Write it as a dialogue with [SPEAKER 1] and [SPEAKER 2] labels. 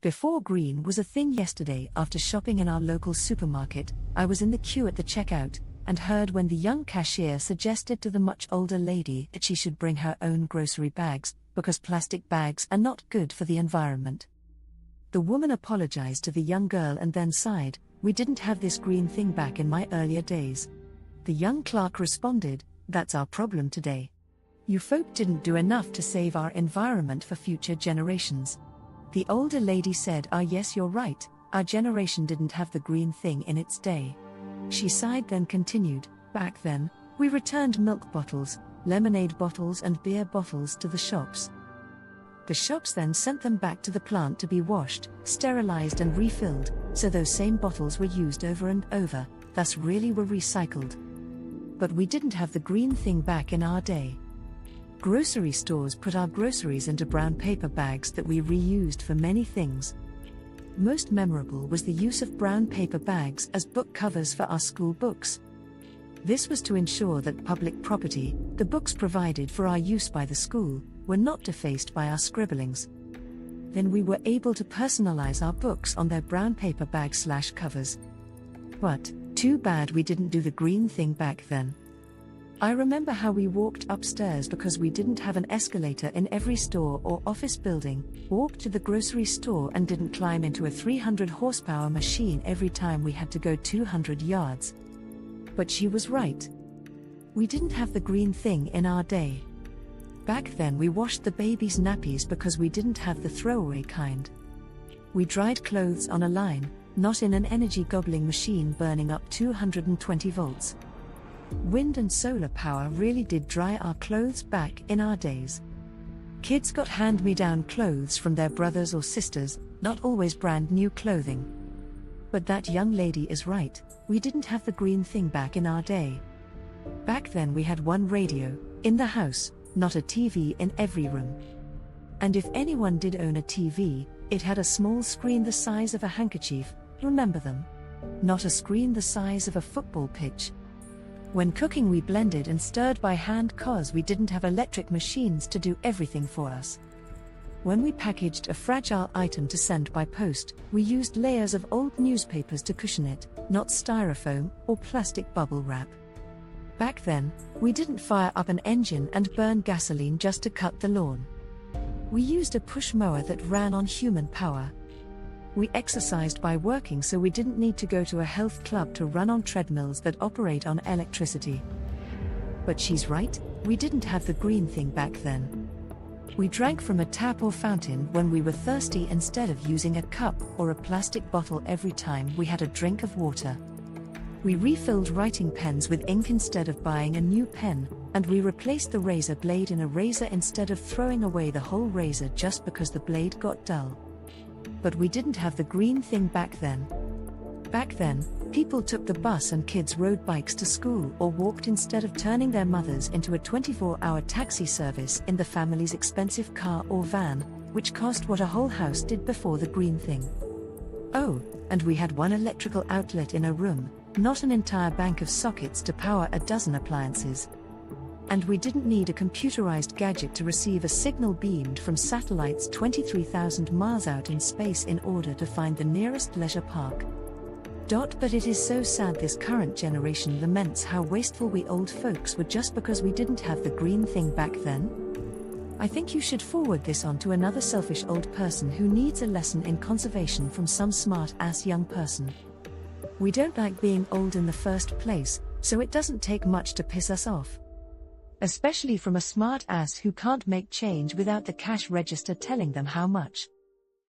[SPEAKER 1] Before green was a thing yesterday, after shopping in our local supermarket, I was in the queue at the checkout, and heard when the young cashier suggested to the much older lady that she should bring her own grocery bags, because plastic bags are not good for the environment. The woman apologized to the young girl and then sighed, "We didn't have this green thing back in my earlier days." The young clerk responded, "That's our problem today. You folk didn't do enough to save our environment for future generations." The older lady said, Yes, you're right, our generation didn't have the green thing in its day." She sighed, then continued, "Back then, we returned milk bottles, lemonade bottles and beer bottles to the shops. The shops then sent them back to the plant to be washed, sterilized and refilled, so those same bottles were used over and over, thus really were recycled. But we didn't have the green thing back in our day. Grocery stores put our groceries into brown paper bags that we reused for many things. Most memorable was the use of brown paper bags as book covers for our school books. This was to ensure that public property, the books provided for our use by the school, were not defaced by our scribblings. Then we were able to personalize our books on their brown paper bag/covers. But, too bad we didn't do the green thing back then. I remember how we walked upstairs because we didn't have an escalator in every store or office building, walked to the grocery store and didn't climb into a 300 horsepower machine every time we had to go 200 yards. But she was right. We didn't have the green thing in our day. Back then we washed the baby's nappies because we didn't have the throwaway kind. We dried clothes on a line, not in an energy-gobbling machine burning up 220 volts. Wind and solar power really did dry our clothes back in our days. Kids got hand-me-down clothes from their brothers or sisters, not always brand new clothing. But that young lady is right, we didn't have the green thing back in our day. Back then we had one radio in the house, not a TV in every room. And if anyone did own a TV, it had a small screen the size of a handkerchief, remember them? Not a screen the size of a football pitch. When cooking we blended and stirred by hand cause we didn't have electric machines to do everything for us. When we packaged a fragile item to send by post, we used layers of old newspapers to cushion it, not styrofoam or plastic bubble wrap. Back then, we didn't fire up an engine and burn gasoline just to cut the lawn. We used a push mower that ran on human power. We exercised by working, so we didn't need to go to a health club to run on treadmills that operate on electricity. But she's right, we didn't have the green thing back then. We drank from a tap or fountain when we were thirsty instead of using a cup or a plastic bottle every time we had a drink of water. We refilled writing pens with ink instead of buying a new pen, and we replaced the razor blade in a razor instead of throwing away the whole razor just because the blade got dull. But we didn't have the green thing back then. Back then, people took the bus and kids rode bikes to school or walked instead of turning their mothers into a 24-hour taxi service in the family's expensive car or van, which cost what a whole house did before the green thing. Oh, and we had one electrical outlet in a room, not an entire bank of sockets to power a dozen appliances. And we didn't need a computerized gadget to receive a signal beamed from satellites 23,000 miles out in space in order to find the nearest leisure park. But it is so sad this current generation laments how wasteful we old folks were just because we didn't have the green thing back then. I think you should forward this on to another selfish old person who needs a lesson in conservation from some smart-ass young person. We don't like being old in the first place, so it doesn't take much to piss us off. Especially from a smart ass who can't make change without the cash register telling them how much.